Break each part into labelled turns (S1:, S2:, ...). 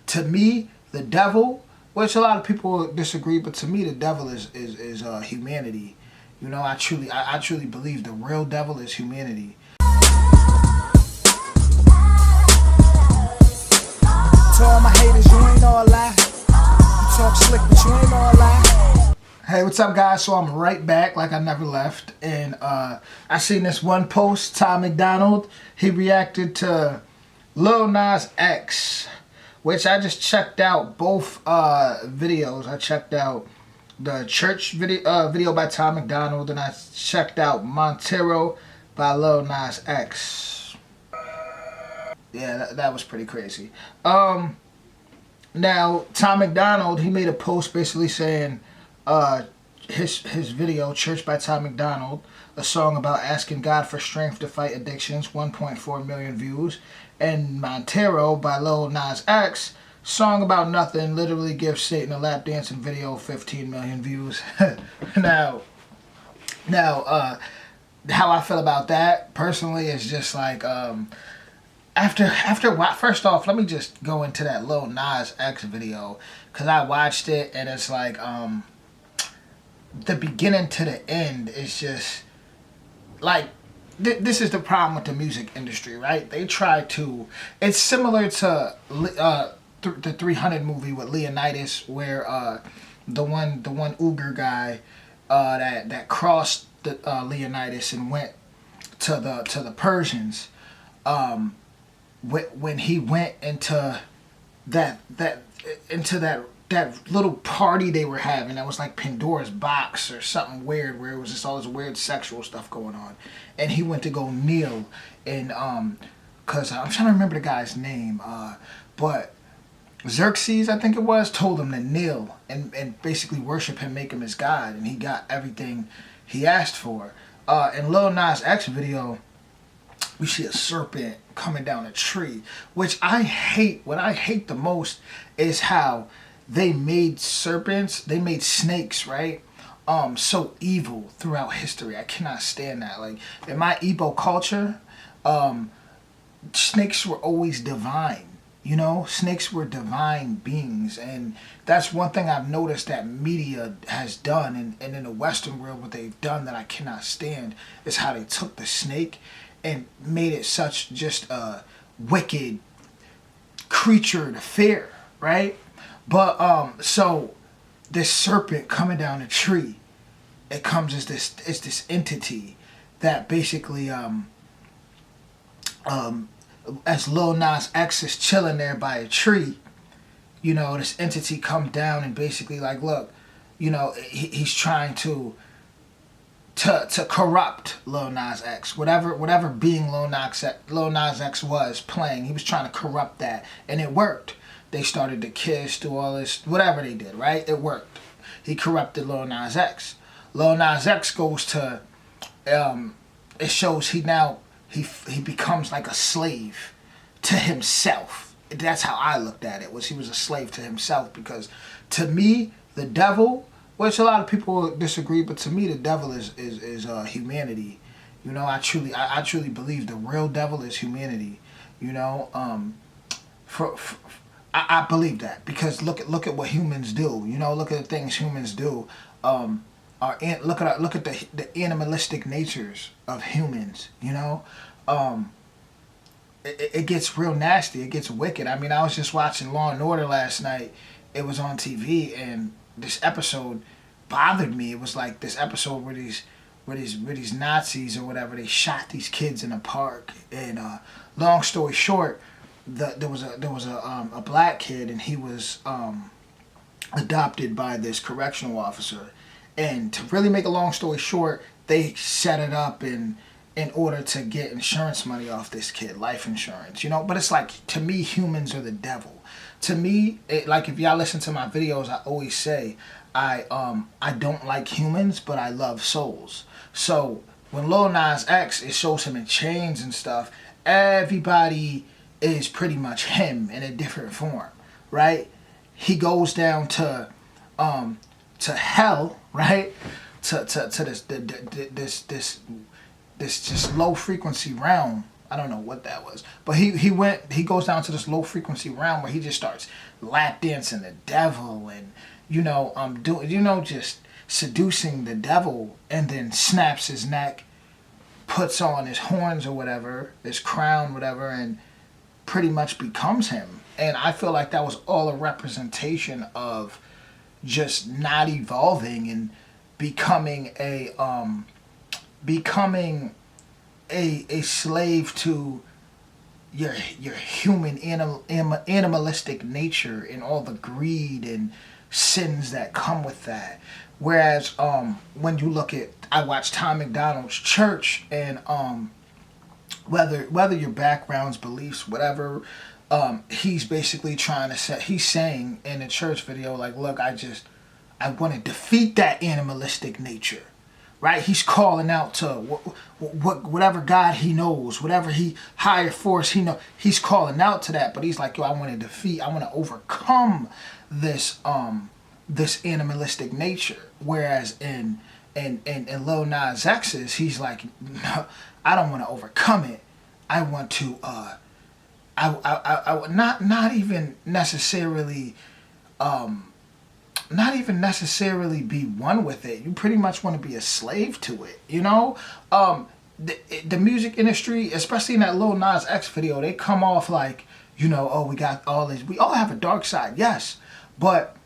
S1: To me, the devil, which a lot of people disagree, but to me, the devil is humanity. You know, I truly believe the real devil is humanity. To all my haters, you ain't all lie. You talk slick, but you ain't all lie. Hey, what's up, guys? So I'm right back like I never left. And I seen this one post, MacDonald. He reacted to Lil Nas X, which I just checked out both videos. I checked out the church video by MacDonald, and I checked out Montero by Lil Nas X. Yeah, that was pretty crazy. Now, MacDonald, he made a post basically saying his video, Church by MacDonald, a song about asking God for strength to fight addictions, 1.4 million views. And Montero by Lil Nas X, song about nothing, literally gives Satan a lap dancing video, 15 million views. Now, how I feel about that, personally, is just like, first off, let me just go into that Lil Nas X video, because I watched it, and it's like, the beginning to the end is just, like, this is the problem with the music industry, right? They try to, it's similar to the 300 movie with Leonidas, where the one Uyghur guy that crossed the Leonidas and went to the Persians, when he went into that little party they were having that was like Pandora's box or something weird, where it was just all this weird sexual stuff going on, and he went to go kneel, and cause I'm trying to remember the guy's name, but Xerxes, I think it was, told him to kneel and basically worship him, make him his god, and he got everything he asked for. In Lil Nas X video, we see a serpent coming down a tree, which I hate. What I hate the most is how they made serpents, they made snakes, right? So evil throughout history. I cannot stand that. Like, in my Igbo culture, snakes were always divine. You know, snakes were divine beings, and that's one thing I've noticed that media has done, and in the Western world, what they've done that I cannot stand is how they took the snake and made it such just a wicked creature to fear, right? But so this serpent coming down a tree, it comes as this entity that basically as Lil Nas X is chilling there by a tree, you know, this entity come down and basically like, look, you know, he's trying to corrupt Lil Nas X. Whatever being Lil Nas X was playing, he was trying to corrupt that, and it worked. They started to kiss, do all this, whatever they did, right? It worked. He corrupted Lil Nas X. Lil Nas X goes to, it shows he becomes like a slave to himself. That's how I looked at it, was he was a slave to himself, because to me, the devil, which a lot of people disagree, but to me, the devil is humanity. You know, I truly believe the real devil is humanity. You know, I believe that, because look at what humans do. You know, look at the things humans do. Look at the animalistic natures of humans. You know, it gets real nasty. It gets wicked. I mean, I was just watching Law and Order last night. It was on TV, and this episode bothered me. It was like this episode where these Nazis or whatever, they shot these kids in a park. And long story short, there was a black kid, and he was adopted by this correctional officer. And to really make a long story short, they set it up in order to get insurance money off this kid, life insurance, you know. But it's like, to me, humans are the devil. To me, like, if y'all listen to my videos, I always say I don't like humans, but I love souls. So when Lil Nas X, it shows him in chains and stuff, everybody is pretty much him in a different form, right? He goes down to hell, right? To this just low frequency realm. I don't know what that was. But he goes down to this low frequency realm where he just starts lap dancing the devil and, just seducing the devil, and then snaps his neck, puts on his horns or whatever, his crown, whatever, and pretty much becomes him. And I feel like that was all a representation of just not evolving and becoming a slave to your human animalistic nature and all the greed and sins that come with that. Whereas when you look at, I watch Tom MacDonald's church, and whether your backgrounds, beliefs, whatever, he's basically trying to say, he's saying in the church video, like, look, I want to defeat that animalistic nature, right? He's calling out to whatever God he knows, whatever higher force he knows, he's calling out to that. But he's like, yo, I want to overcome this this animalistic nature. Whereas in Lil Nas X's, he's like, no, I don't want to overcome it. I want to I not even necessarily be one with it. You pretty much want to be a slave to it, the music industry, especially in that Lil Nas X video, they come off like, oh, we got all this. We all have a dark side, yes, but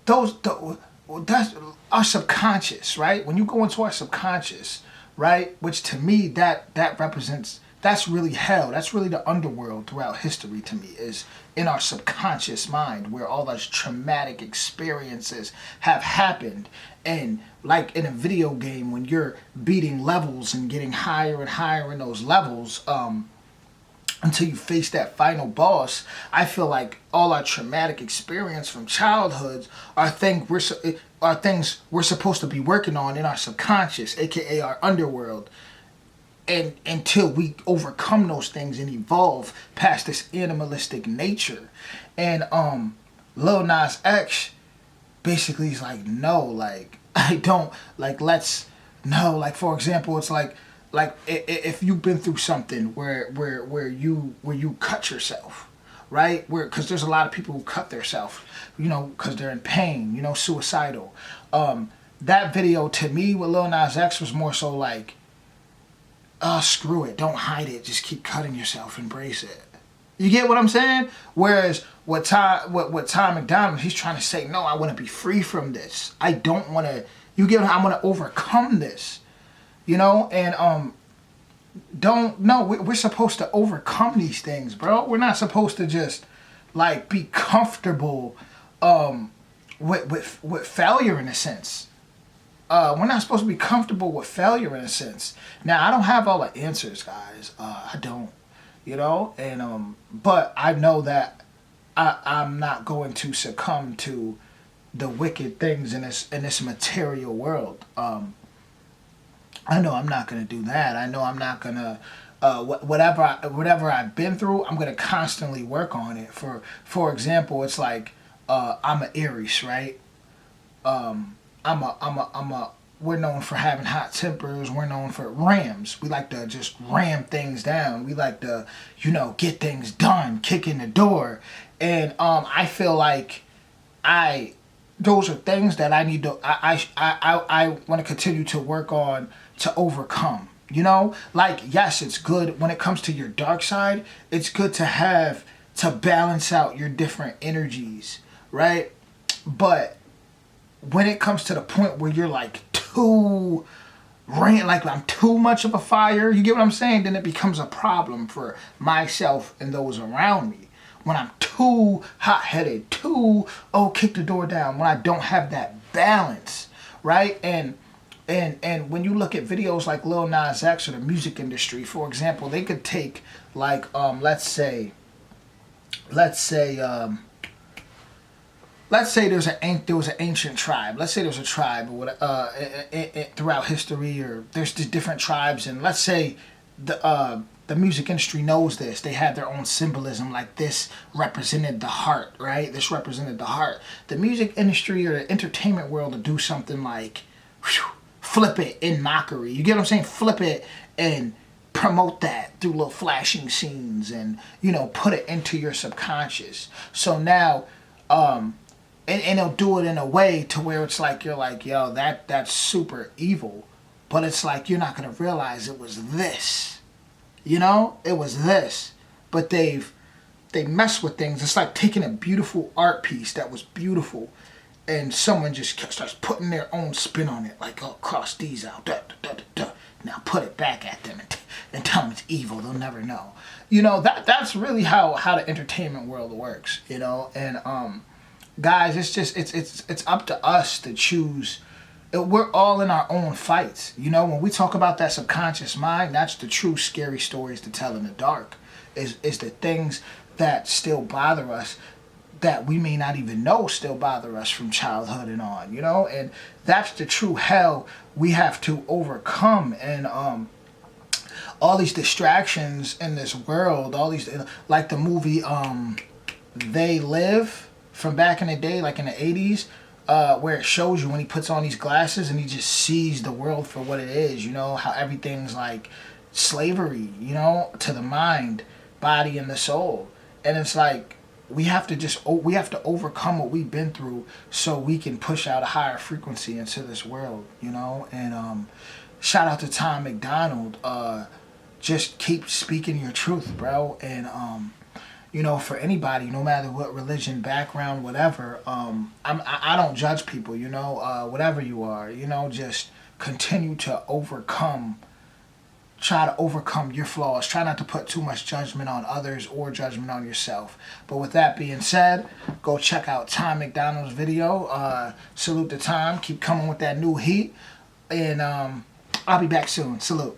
S1: that's our subconscious, right? When you go into our subconscious, right, which to me that represents, that's really hell. That's really the underworld throughout history to me, is in our subconscious mind, where all those traumatic experiences have happened. And like in a video game, when you're beating levels and getting higher and higher in those levels, until you face that final boss, I feel like all our traumatic experience from childhoods are things we're supposed to be working on in our subconscious, aka our underworld. And until we overcome those things and evolve past this animalistic nature. And Lil Nas X basically is like, no, like, I don't, like, for example, it's like if you've been through something where you cut yourself, right? Because there's a lot of people who cut themselves, because they're in pain, suicidal. That video to me with Lil Nas X was more so like, screw it, don't hide it, just keep cutting yourself, embrace it. You get what I'm saying? Whereas what Tom MacDonald, he's trying to say, no, I want to be free from this. I don't want to, I want to overcome this. And we're supposed to overcome these things, bro. We're not supposed to just like be comfortable with failure in a sense. We're not supposed to be comfortable with failure in a sense. Now, I don't have all the answers, guys. I don't, and but I know that I'm not going to succumb to the wicked things in this material world. I know I'm not going to do that. I know I'm not going to, whatever I've been through, I'm going to constantly work on it. For example, it's like, I'm an Aries, right? We're known for having hot tempers. We're known for Rams. We like to just ram things down. We like to, get things done, kick in the door. And I feel like those are things that I need to, I want to continue to work on to overcome. Like, yes, it's good when it comes to your dark side. It's good to balance out your different energies, right? But when it comes to the point where you're like like I'm too much of a fire, you get what I'm saying? Then it becomes a problem for myself and those around me. When I'm too hot-headed, kick the door down, when I don't have that balance, right? And when you look at videos like Lil Nas X or the music industry, for example, they could take like let's say there was an ancient tribe. Let's say there was a tribe throughout history, or there's just different tribes, and let's say the music industry knows this. They have their own symbolism, like this represented the heart, right? This represented the heart. The music industry or the entertainment world will do something like flip it in mockery. You get what I'm saying? Flip it and promote that through little flashing scenes and, you know, put it into your subconscious. So now, and they'll do it in a way to where it's like, you're like, yo, that's super evil. But it's like, you're not going to realize it was this. You know? It was this. But they mess with things. It's like taking a beautiful art piece that was beautiful, and someone just starts putting their own spin on it. Like, oh, cross these out. Da, da, da, da, da. Now put it back at them and tell them it's evil. They'll never know. You know, that's really how the entertainment world works. You know? And, guys, it's up to us to choose. We're all in our own fights. You know, when we talk about that subconscious mind, that's the true scary stories to tell in the dark. Is the things that still bother us, that we may not even know still bother us from childhood and on, you know? And that's the true hell we have to overcome. And all these distractions in this world, all these, like the movie They Live from back in the day, like in the 80s, where it shows you when he puts on these glasses and he just sees the world for what it is, you know, how everything's like slavery, you know, to the mind, body, and the soul. And it's like, we have to overcome what we've been through so we can push out a higher frequency into this world, you know. And shout out to Tom MacDonald. Just keep speaking your truth, bro. And you know, for anybody, no matter what religion, background, whatever, I don't judge people, you know, whatever you are, you know, just continue to overcome. Try to overcome your flaws. Try not to put too much judgment on others or judgment on yourself. But with that being said, go check out Tom MacDonald's video. Salute to Tom. Keep coming with that new heat. And I'll be back soon. Salute.